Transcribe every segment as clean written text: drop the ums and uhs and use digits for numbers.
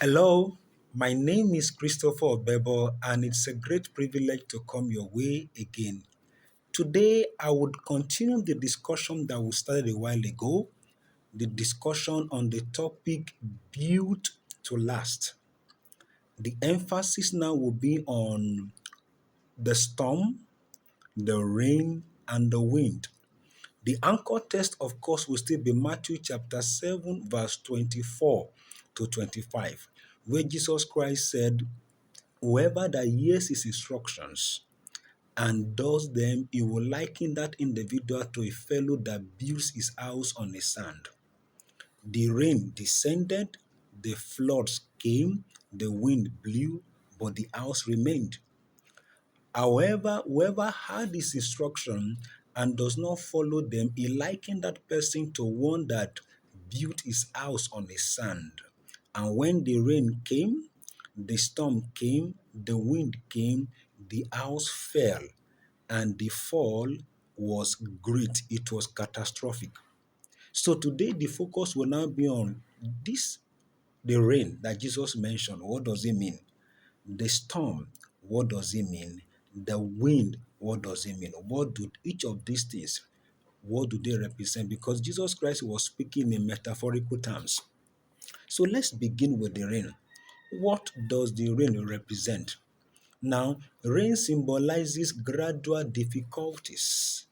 Hello, my name is Christopher Obebo, and it's a great privilege to come your way again. Today, I would continue the discussion that we started a while ago, the discussion on the topic built to last. The emphasis now will be on the storm, the rain, and the wind. The anchor text, of course, will still be Matthew chapter 7, verse 24 to 25, where Jesus Christ said, whoever that hears his instructions and does them, he will liken that individual to a fellow that builds his house on the sand. The rain descended, the floods came, the wind blew, but the house remained. However, whoever had his instruction and does not follow them, he likened that person to one that built his house on the sand. And when the rain came, the storm came, the wind came, the house fell, and the fall was great. It was catastrophic. So today the focus will now be on this, the rain that Jesus mentioned. What does it mean? The storm, what does it mean? The wind, what does it mean? What do each of these things, what do they represent? Because Jesus Christ was speaking in metaphorical terms. So let's begin with the rain. What does the rain represent? Now, rain symbolizes gradual difficulties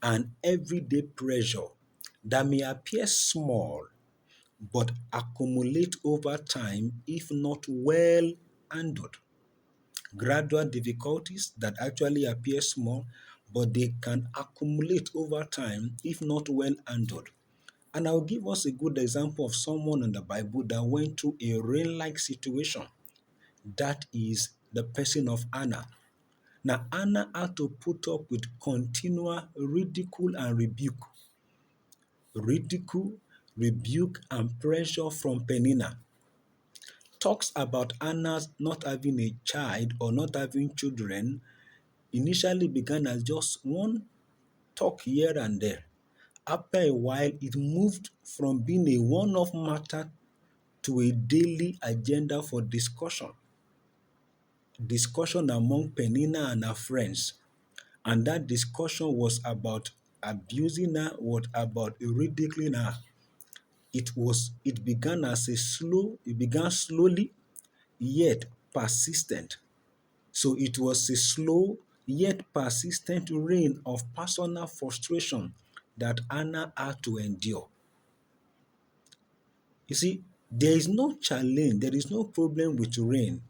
and everyday pressure that may appear small but accumulate over time if not well handled. Gradual difficulties that actually appear small, but they can accumulate over time if not well handled. And I'll give us a good example of someone in the Bible that went through a rain-like situation. That is the person of Anna. Now, Anna had to put up with continual ridicule and rebuke. Ridicule, rebuke, and pressure from Penina. Talks about Anna not having a child or not having children initially began as just one talk here and there. After a while, it moved from being a one-off matter to a daily agenda for discussion. Discussion among Penina and her friends. And that discussion was about abusing her, what about ridiculing her. It began as a slow, it began slowly, yet persistent. So it was a slow yet persistent reign of personal frustration that Anna had to endure. You see, there is no challenge, there is no problem with rain,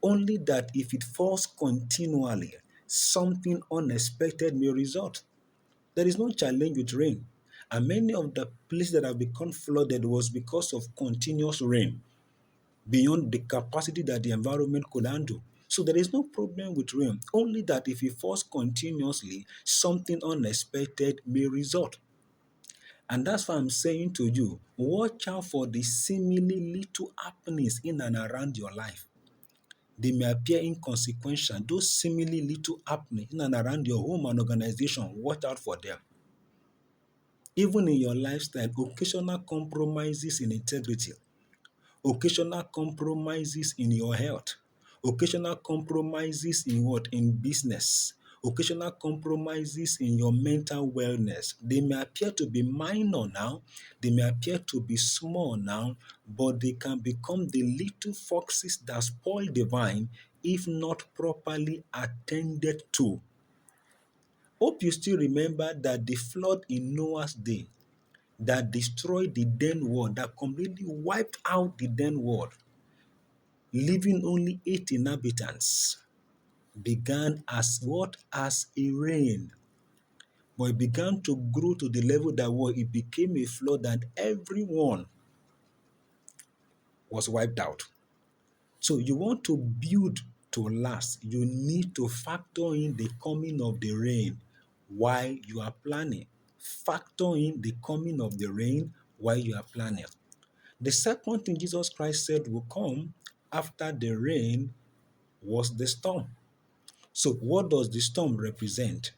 only that if it falls continually, something unexpected may result. There is no challenge with rain. And many of the places that have become flooded was because of continuous rain beyond the capacity that the environment could handle. So there is no problem with rain, only that if it falls continuously, something unexpected may result. And that's why I'm saying to you, watch out for the seemingly little happenings in and around your life. They may appear inconsequential. Those seemingly little happenings in and around your home and organization, watch out for them. Even in your lifestyle, occasional compromises in integrity, occasional compromises in your health, occasional compromises in what? In business, occasional compromises in your mental wellness. They may appear to be minor now, they may appear to be small now, but they can become the little foxes that spoil the vine if not properly attended to. Hope you still remember that the flood in Noah's day that destroyed the then world, that completely wiped out the then world, leaving only 8 inhabitants, began as what? As a rain. But it began to grow to the level that what it became a flood and everyone was wiped out. So you want to build to last, you need to factor in the coming of the rain while you are planning. Factor in the coming of the rain while you are planning. The second thing Jesus Christ said will come after the rain was the storm. So what does the storm represent?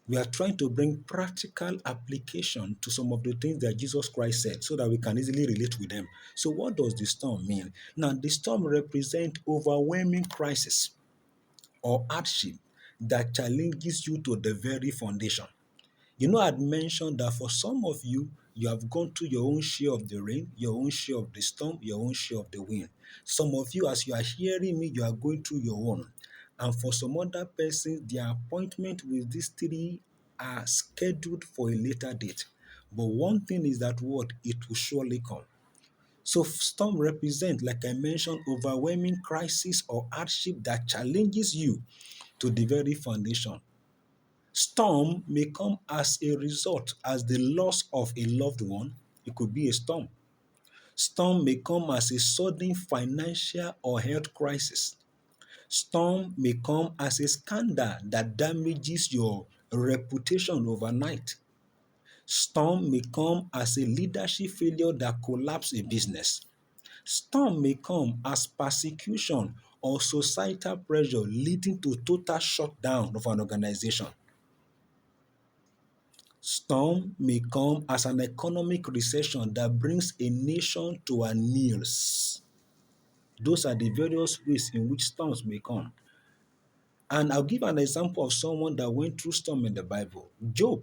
We are trying to bring practical application to some of the things that Jesus Christ said so that we can easily relate with them. So, what does the storm mean? Now, the storm represents overwhelming crisis or hardship that challenges you to the very foundation. I'd mentioned that for some of you, you have gone through your own share of the rain, your own share of the storm, your own share of the wind. Some of you, as you are hearing me, you are going through your own. And for some other persons, their appointment with these three are scheduled for a later date. But one thing is that what it will surely come. So storm represent, like I mentioned, overwhelming crisis or hardship that challenges you to the very foundation. Storm may come as a result, as the loss of a loved one. It could be a storm. Storm may come as a sudden financial or health crisis. Storm may come as a scandal that damages your reputation overnight. Storm may come as a leadership failure that collapses a business. Storm may come as persecution or societal pressure leading to total shutdown of an organization. Storm may come as an economic recession that brings a nation to her knees. Those are the various ways in which storms may come. And I'll give an example of someone that went through storm in the Bible. Job,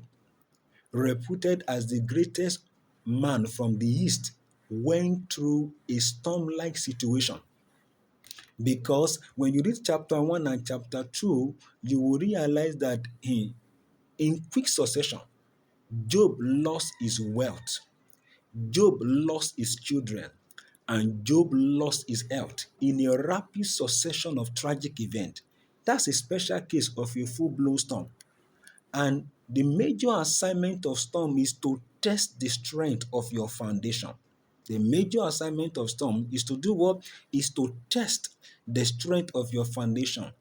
reputed as the greatest man from the east, went through a storm-like situation. Because when you read chapter 1 and chapter 2, you will realize that in quick succession, Job lost his wealth. Job lost his children, and Job lost his health in a rapid succession of tragic events. That's a special case of a full-blown storm. And the major assignment of storm is to test the strength of your foundation. The major assignment of storm is to do what? Is to test the strength of your foundation.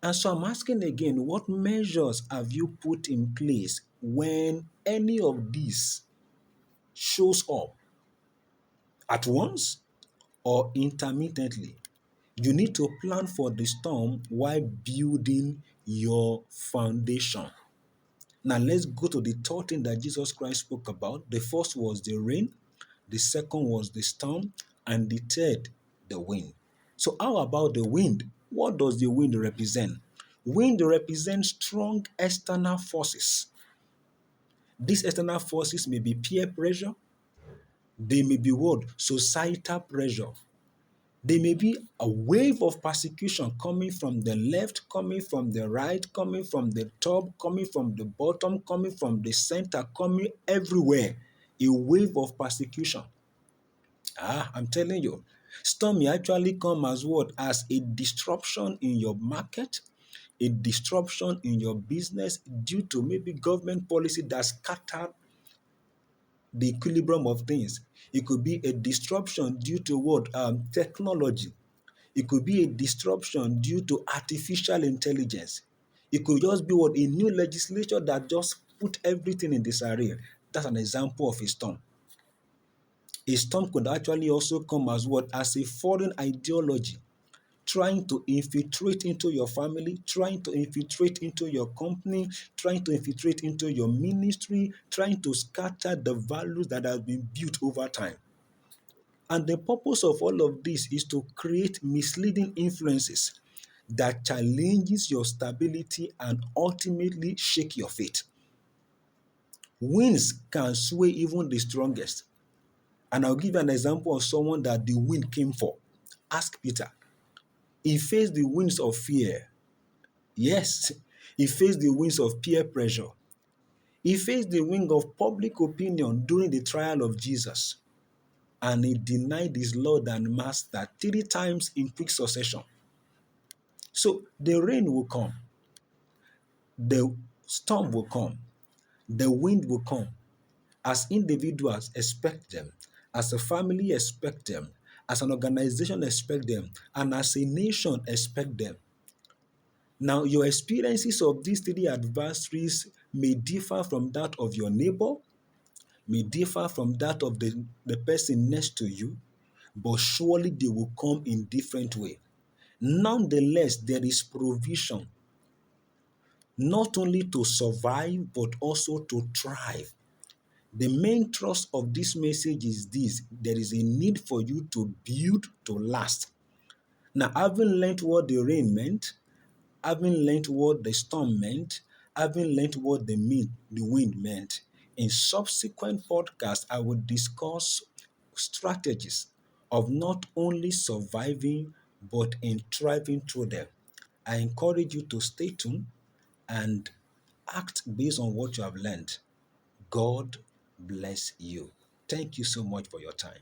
And so I'm asking again, what measures have you put in place when any of these shows up at once or intermittently? You need to plan for the storm while building your foundation. Now let's go to the third thing that Jesus Christ spoke about. The first was the rain, the second was the storm, and the third, the wind. So how about the wind? What does the wind represent? Wind represents strong external forces. These external forces may be peer pressure, they may be what? Societal pressure. There may be a wave of persecution coming from the left, coming from the right, coming from the top, coming from the bottom, coming from the center, coming everywhere. A wave of persecution. I'm telling you. Storm may actually come as what? As a disruption in your market, a disruption in your business due to maybe government policy that scattered the equilibrium of things. It could be a disruption due to what? Technology. It could be a disruption due to artificial intelligence. It could just be what? A new legislature that just put everything in disarray. That's an example of a storm. A storm could actually also come as what? As a foreign ideology trying to infiltrate into your family, trying to infiltrate into your company, trying to infiltrate into your ministry, trying to scatter the values that have been built over time. And the purpose of all of this is to create misleading influences that challenges your stability and ultimately shake your faith. Winds can sway even the strongest. And I'll give you an example of someone that the wind came for. Ask Peter. He faced the winds of fear. Yes, he faced the winds of peer pressure. He faced the wind of public opinion during the trial of Jesus. And he denied his Lord and Master 3 times in quick succession. So the rain will come, the storm will come, the wind will come. As individuals expect them, as a family expect them, as an organization expect them, and as a nation expect them. Now, your experiences of these three adversaries may differ from that of your neighbor, may differ from that of the person next to you, but surely they will come in different way. Nonetheless, there is provision not only to survive, but also to thrive. The main thrust of this message is this: there is a need for you to build to last. Now, having learned what the rain meant, having learned what the storm meant, having learned what the wind meant, in subsequent podcasts, I will discuss strategies of not only surviving but in thriving through them. I encourage you to stay tuned and act based on what you have learned. God bless you. Thank you so much for your time.